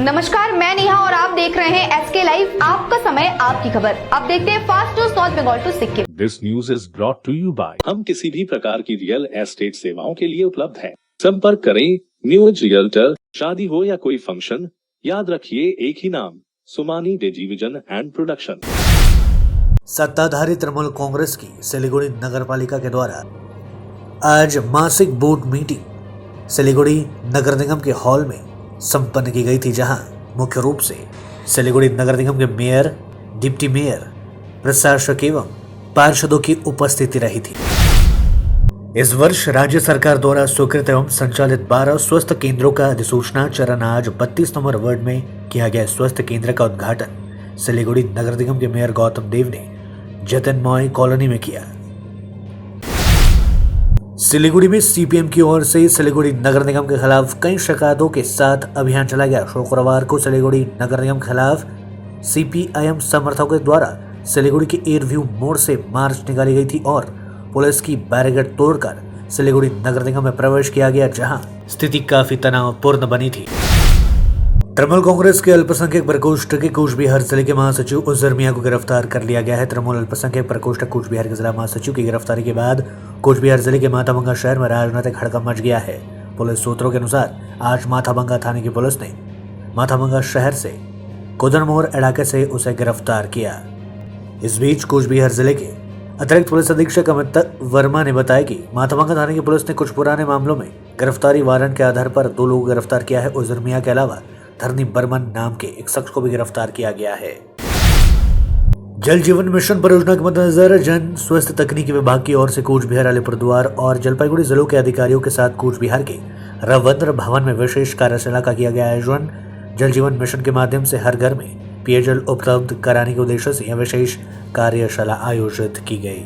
नमस्कार, मैं नेहा और आप देख रहे हैं एसके लाइव। आपका समय, आपकी खबर। अब देखते हैं fast news North Bengal to Sikkim. This news is brought to you by. हम किसी भी प्रकार की रियल एस्टेट सेवाओं के लिए उपलब्ध हैं। संपर्क करें न्यूज रियल्टर। शादी हो या कोई फंक्शन, याद रखिए एक ही नाम, सुमानी डिजीविजन एंड प्रोडक्शन। सत्ताधारी तृणमूल कांग्रेस की सिलीगुड़ी नगर पालिका के द्वारा आज मासिक बोर्ड मीटिंग सिलीगुड़ी नगर निगम के हॉल में संपन्न की गई थी, जहां मुख्य रूप से सिलीगुड़ी नगर निगम के मेयर, डिप्टी मेयर, प्रशासक एवं पार्षदों की उपस्थिति रही थी। इस वर्ष राज्य सरकार द्वारा स्वीकृत एवं संचालित 12 स्वस्थ केंद्रों का अधिसूचना चरण आज 32 नंबर वार्ड में किया गया। स्वस्थ केंद्र का उद्घाटन सिलीगुड़ी नगर निगम के मेयर गौतम देव ने जतन मॉय कॉलोनी में किया। सिलीगुड़ी में सीपीएम की ओर से सिलीगुड़ी नगर निगम के खिलाफ कई शिकायतों के साथ अभियान चलाया गया। शुक्रवार को सिलीगुड़ी नगर निगम के खिलाफ सीपीआईएम समर्थकों द्वारा सिलीगुड़ी के एयरव्यू मोड़ से मार्च निकाली गई थी और पुलिस की बैरिकेड तोड़कर सिलीगुड़ी नगर निगम में प्रवेश किया गया, जहां स्थिति काफी तनावपूर्ण बनी थी। तृणमूल कांग्रेस के अल्पसंख्यक प्रकोष्ठ के कूच बिहार जिले के महासचिव उजर मियां को गिरफ्तार कर लिया गया है। तृणमूल अल्पसंख्यक प्रकोष्ठ कूच बिहार के जिला महासचिव की गिरफ्तारी के बाद कूच बिहार जिले के माथाभंगा शहर में राजनीतिक हड़कंप मच गया है। पुलिस सूत्रों के अनुसार आज माथाभंगा थाने की पुलिस ने माथाभंगा शहर से कुदरमोर इलाके से उसे गिरफ्तार किया। इस बीच कूच बिहार जिले के अतिरिक्त पुलिस अधीक्षक अमित वर्मा ने बताया कि माथाभंगा थाने की पुलिस ने कुछ पुराने मामलों में गिरफ्तारी वारंट के आधार पर 2 लोगों को गिरफ्तार किया है। उजर मियां के अलावा धरनी बर्मन नाम के एक शख्स को भी गिरफ्तार किया गया है। जल जीवन मिशन परियोजना के मद्देनजर जन स्वास्थ्य तकनीकी विभाग की ओर से कूच बिहार, अलीपुरद्वार और जलपाईगुड़ी जिलों के अधिकारियों के साथ कूच बिहार के रविंद्र भवन में विशेष कार्यशाला का किया गया आयोजन। जल जीवन मिशन के माध्यम से हर घर में पेयजल उपलब्ध कराने के उद्देश्य से यह विशेष कार्यशाला आयोजित की गई।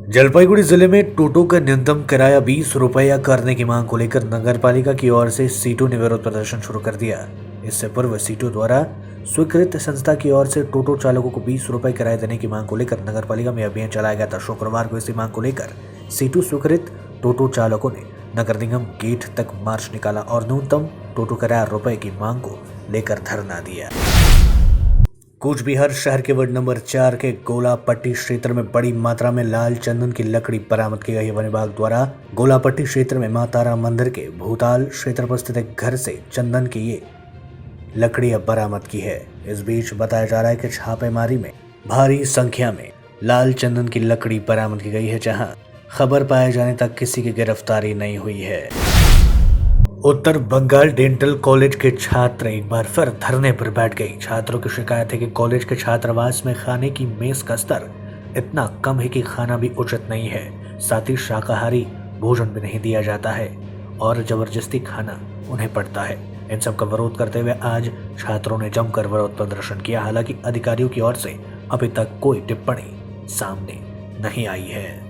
जलपाईगुड़ी जिले में टोटो का न्यूनतम किराया 20 रुपया करने की मांग को लेकर नगर पालिका की ओर से सीटू ने विरोध प्रदर्शन शुरू कर दिया। इससे पूर्व सीटू द्वारा स्वीकृत संस्था की ओर से टोटो चालकों को 20 रुपए किराया देने की मांग को लेकर नगर पालिका में अभियान चलाया गया था। शुक्रवार को इसी मांग को लेकर सीटू स्वीकृत टोटो चालकों ने नगर निगम गेट तक मार्च निकाला और न्यूनतम टोटो किराया रुपए की मांग को लेकर धरना दिया। कूच बिहार शहर के वार्ड नंबर 4 के गोलापट्टी क्षेत्र में बड़ी मात्रा में लाल चंदन की लकड़ी बरामद की गई है। वन विभाग द्वारा गोलापट्टी क्षेत्र में मां तारा मंदिर के भूताल क्षेत्र पर स्थित एक घर से चंदन की ये लकड़ियां बरामद की है। इस बीच बताया जा रहा है कि छापेमारी में भारी संख्या में लाल चंदन की लकड़ी बरामद की गई है, जहां खबर पाए जाने तक किसी की गिरफ्तारी नहीं हुई है। उत्तर बंगाल डेंटल कॉलेज के छात्र एक बार फिर धरने पर बैठ गए। छात्रों की शिकायत है कि कॉलेज के छात्रावास में खाने की मेज का स्तर इतना कम है कि खाना भी उचित नहीं है, साथ ही शाकाहारी भोजन भी नहीं दिया जाता है और जबरदस्ती खाना उन्हें पड़ता है। इन सब का विरोध करते हुए आज छात्रों ने जमकर विरोध प्रदर्शन किया। हालांकि अधिकारियों की ओर से अभी तक कोई टिप्पणी सामने नहीं आई है।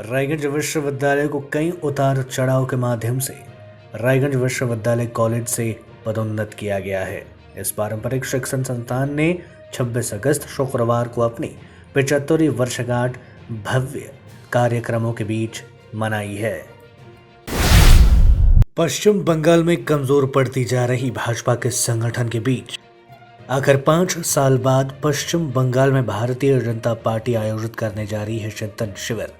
रायगंज विश्वविद्यालय को कई उतार चढ़ाव के माध्यम से रायगंज विश्वविद्यालय कॉलेज से पदोन्नत किया गया है। इस पारंपरिक शिक्षण संस्थान ने 26 अगस्त शुक्रवार को अपनी 75वीं वर्षगांठ भव्य कार्यक्रमों के बीच मनाई है। पश्चिम बंगाल में कमजोर पड़ती जा रही भाजपा के संगठन के बीच आखिर 5 साल बाद पश्चिम बंगाल में भारतीय जनता पार्टी आयोजित करने जा रही है चिंतन शिविर।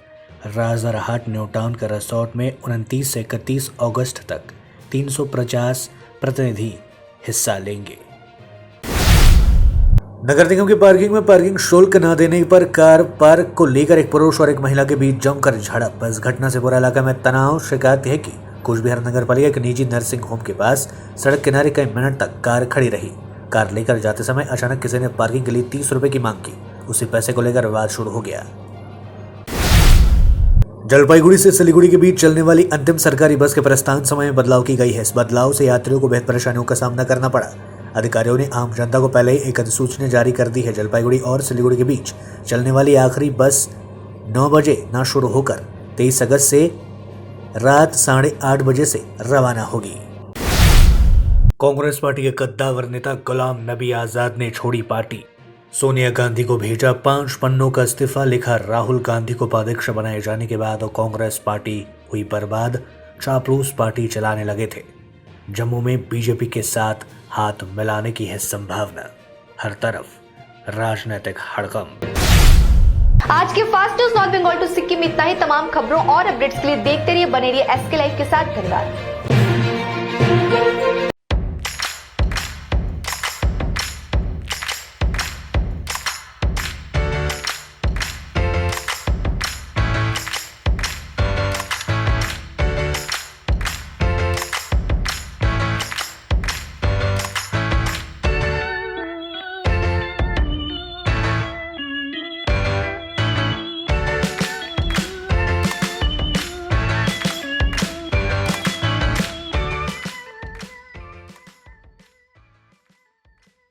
राजारहाट न्यू टाउन के रिसोर्ट में 29 से 31 अगस्त तक 350 प्रतिनिधि हिस्सा लेंगे। नगर निगम की पार्किंग में पार्किंग शुल्क न देने पर कार पार्क को लेकर एक पुरुष और एक महिला के बीच जमकर झड़प। इस घटना से पूरा इलाका में तनाव। शिकायत है कि कूच बिहार नगर पालिका के निजी नर्सिंग होम के पास सड़क किनारे कई मिनट तक कार खड़ी रही। कार लेकर जाते समय अचानक किसी ने पार्किंग के लिए 30 रुपए की मांग की। उसी पैसे को लेकर विवाद शुरू हो गया। जलपाईगुड़ी से सिलीगुड़ी के बीच चलने वाली अंतिम सरकारी बस के प्रस्थान समय में बदलाव की गई है। इस बदलाव से यात्रियों को बेहद परेशानियों का सामना करना पड़ा। अधिकारियों ने आम जनता को पहले ही एक अधिसूचना जारी कर दी है। जलपाईगुड़ी और सिलीगुड़ी के बीच चलने वाली आखिरी बस 9 बजे न शुरू होकर 23 अगस्त से रात 8:30 बजे से रवाना होगी। कांग्रेस पार्टी के कद्दावर नेता गुलाम नबी आजाद ने छोड़ी पार्टी। सोनिया गांधी को भेजा 5 पन्नों का इस्तीफा। लिखा, राहुल गांधी को उपाध्यक्ष बनाए जाने के बाद कांग्रेस पार्टी हुई बर्बाद। चापलूस पार्टी चलाने लगे थे। जम्मू में बीजेपी के साथ हाथ मिलाने की है संभावना। हर तरफ राजनीतिक हड़कंप। आज के fast news North Bengal to Sikkim में इतना ही। तमाम खबरों और अपडेट्स के लिए देखते रहिए, बने रहिए एसके लाइव के साथ। धन्यवाद।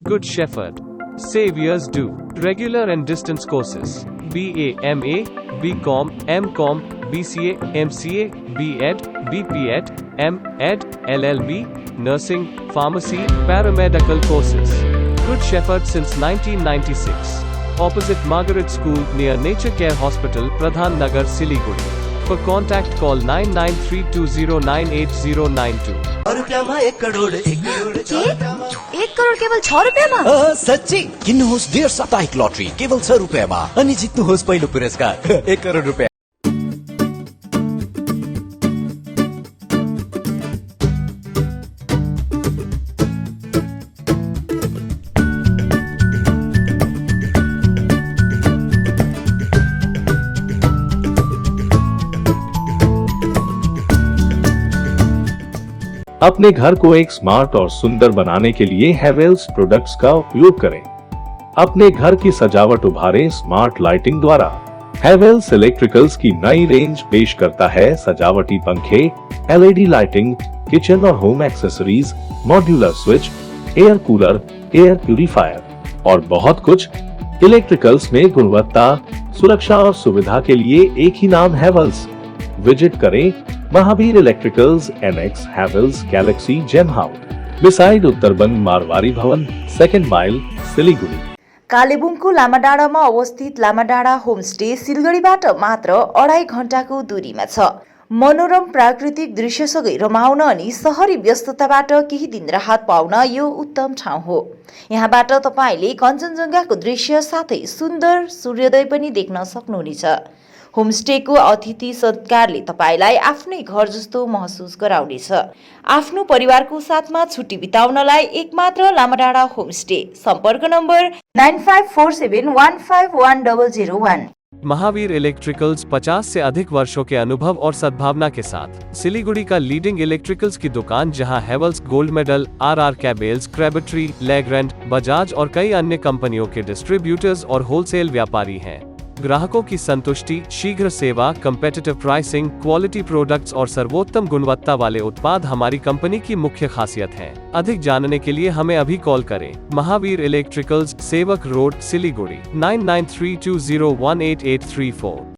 Good Shepherd. Saviors do. Regular and distance courses. BA, MA, BCom, MCom, BCA, MCA, BEd, BPEd, MEd, LLB, Nursing, Pharmacy, Paramedical courses. Good Shepherd since 1996. Opposite Margaret School near Nature Care Hospital, Pradhan Nagar, Siliguri. For contact call 9932098092. ₹1 crore 1 crore केवल 6 रुपैयाँमा? सच्ची किन्नुहोस् डेढ साप्ताहिक lottery केवल 6 रुपैयाँमा अनि जित्नुहोस् पहिलो पुरस्कार 1 करोड रुपैयाँ। अपने घर को एक स्मार्ट और सुंदर बनाने के लिए हेवेल्स प्रोडक्ट्स का उपयोग करें। अपने घर की सजावट उभारें स्मार्ट लाइटिंग द्वारा। हेवेल्स इलेक्ट्रिकल्स की नई रेंज पेश करता है सजावटी पंखे, एलईडी लाइटिंग, किचन और home accessories, modular switch, air cooler, air purifier और बहुत कुछ। इलेक्ट्रिकल्स में गुणवत्ता, सुरक्षा और सुविधा के लिए एक ही नाम हेवेल्स। विजिट करें Mahavir electricals, NX, Havells, Galaxy, Gem House, beside Uttarbanga Marwari Bhawan, 2nd mile, Siliguri. कालेबुङको लामाडाँडामा अवस्थित लामाडाँडा होमस्टे सिलगढीबाट मात्र 2.5 घण्टाको दूरीमा छ। मनोरम प्राकृतिक दृश्यसँगै रमाउन अनि शहरी व्यस्तताबाट केही दिन राहत पाउन यो उत्तम ठाउँ हो। यहाँबाट तपाईले कञ्चनजङ्घाको दृश्य साथै सुन्दर सूर्योदय पनि देख्न सक्नुहुनेछ। होमस्टेको अतिथि सत्कारले तपाईलाई आफ्नै घर जस्तो महसुस गराउनेछ। आफ्नो परिवारको साथमा छुट्टी बिताउनलाई एकमात्र लामाडाँडा होमस्टे। सम्पर्क नम्बर 9547151001। महावीर इलेक्ट्रिकल्स 50 से अधिक वर्षों के अनुभव और सद्भावना के साथ सिलीगुड़ी का लीडिंग इलेक्ट्रिकल्स की दुकान, जहां Havells, gold medal, RR cables, Crabtree, Legrand, Bajaj और कई अन्य कंपनियों के डिस्ट्रीब्यूटर्स और होलसेल व्यापारी हैं। ग्राहकों की संतुष्टि, शीघ्र सेवा, कम्पेटिटिव प्राइसिंग, क्वालिटी प्रोडक्ट्स और सर्वोत्तम गुणवत्ता वाले उत्पाद हमारी कंपनी की मुख्य खासियत हैं। अधिक जानने के लिए हमें अभी कॉल करें। महावीर इलेक्ट्रिकल्स, सेवक रोड, सिलीगुड़ी 9932018834।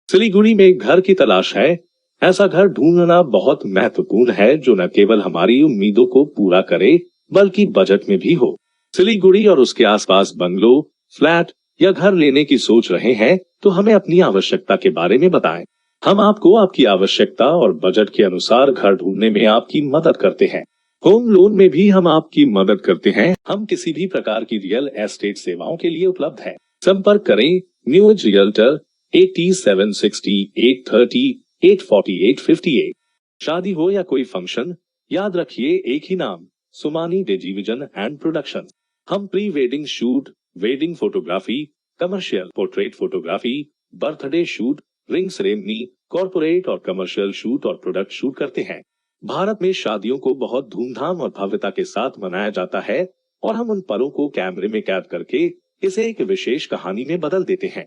सिलीगुड़ी में एक घर की तलाश है? ऐसा घर ढूंढना बहुत महत्वपूर्ण है जो न केवल हमारी उम्मीदों को पूरा करे बल्कि बजट में भी हो। सिलीगुड़ी और उसके आसपास बंगलो, फ्लैट या घर लेने की सोच रहे हैं तो हमें अपनी आवश्यकता के बारे में बताएं। हम आपको आपकी आवश्यकता और बजट के अनुसार घर ढूंढने में आपकी मदद करते हैं। होम लोन में भी हम आपकी मदद करते हैं। हम किसी भी प्रकार की रियल एस्टेट सेवाओं के लिए उपलब्ध हैं। संपर्क करें न्यू एज रियल्टर 8760 830 848 58। शादी हो या कोई फंक्शन, याद रखिए एक ही नाम, सुमानी डिजीविजन एंड प्रोडक्शन। हम pre wedding shoot, wedding photography, commercial portrait photography, birthday shoot, ring ceremony, corporate और कमर्शियल शूट और प्रोडक्ट शूट करते हैं। भारत में शादियों को बहुत धूमधाम और भव्यता के साथ मनाया जाता है और हम उन पलों को कैमरे में कैद करके इसे एक विशेष कहानी में बदल देते हैं।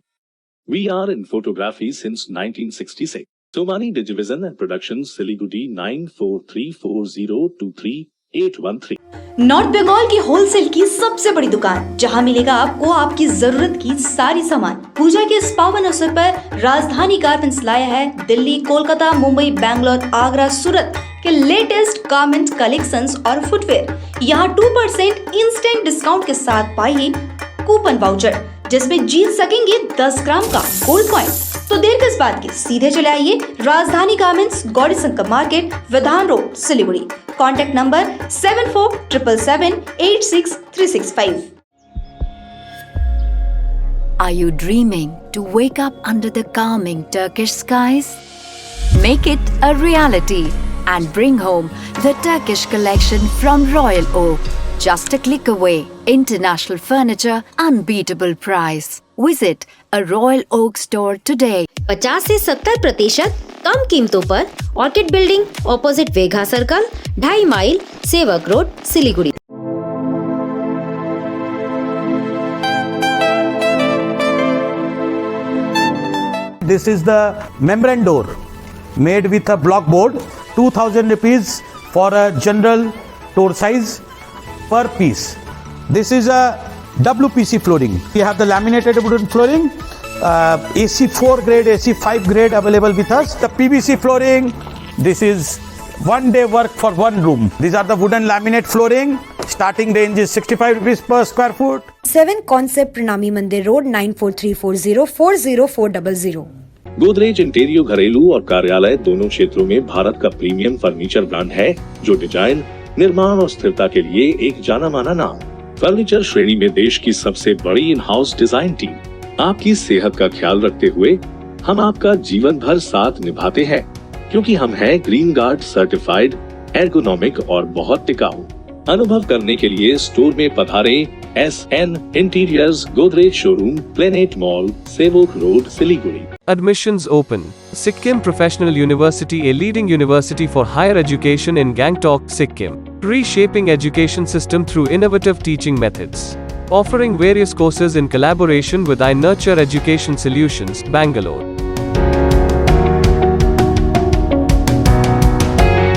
We are in photography since 1966. Somani Digivision and Productions, Siliguri 9434023813। North Bengal की होलसेल की सबसे बड़ी दुकान, जहां मिलेगा आपको आपकी जरूरत की सारी सामान। पूजा के इस पावन अवसर पर राजधानी गारमेंट्स लाया है दिल्ली, कोलकाता, मुंबई, बैंगलोर, आगरा, सूरत के लेटेस्ट गारमेंट कलेक्शंस और फुटवेयर। यहाँ 2% इंस्टेंट डिस्काउंट के साथ पाइए कूपन वाउचर। जिसमें जीत सकेंगे 10 ग्राम का गोल्ड कॉइन। तो देर किस बात की, सीधे चले आइए राजधानी गारमेंट्स, गौरी शंकर मार्केट, विधान road, Siliguri. Contact number 7477786365। Are you dreaming to wake up under the calming Turkish skies? Make it a reality and bring home the Turkish collection from Royal Oak. Just a click away. International furniture, unbeatable price. Visit a Royal Oak store today. 50 से 70% कम कीमतों पर orchid building, opposite वेघा circle, 2.5 mile, Sevoke road, Siliguri. This is the membrane door made with a block board, 2000 rupees for a general door size per piece. This is a WPC flooring. We have the laminated wooden flooring, AC4 grade, AC5 grade available with us. The PVC flooring, this is 1 day work for 1 room. These are the wooden laminate flooring. Starting range is 65 rupees per square foot. 7 Concept Pranami Mandir Road 9434040400। Godrej इंटीरियो घरेलू और कार्यालय दोनों क्षेत्रों में भारत का premium furniture brand है, जो design, निर्माण और स्थिरता के लिए एक जाना माना नाम। फर्नीचर श्रेणी में देश की सबसे बड़ी इन हाउस डिजाइन टीम। आपकी सेहत का ख्याल रखते हुए हम आपका जीवन भर साथ निभाते हैं, क्योंकि हम हैं ग्रीन गार्ड सर्टिफाइड, एर्गोनॉमिक और बहुत टिकाऊ। अनुभव करने के लिए स्टोर में पधारें। SN interiors, Godrej showroom, planet mall, Sevoke road, Siliguri. Admissions open. Sikkim Professional University, a leading university for higher education in Gangtok, Sikkim. Reshaping education system through innovative teaching methods. Offering various courses in collaboration with iNurture Education Solutions, Bangalore.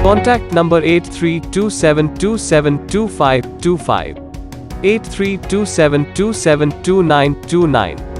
Contact number 8327272525. 8327272929.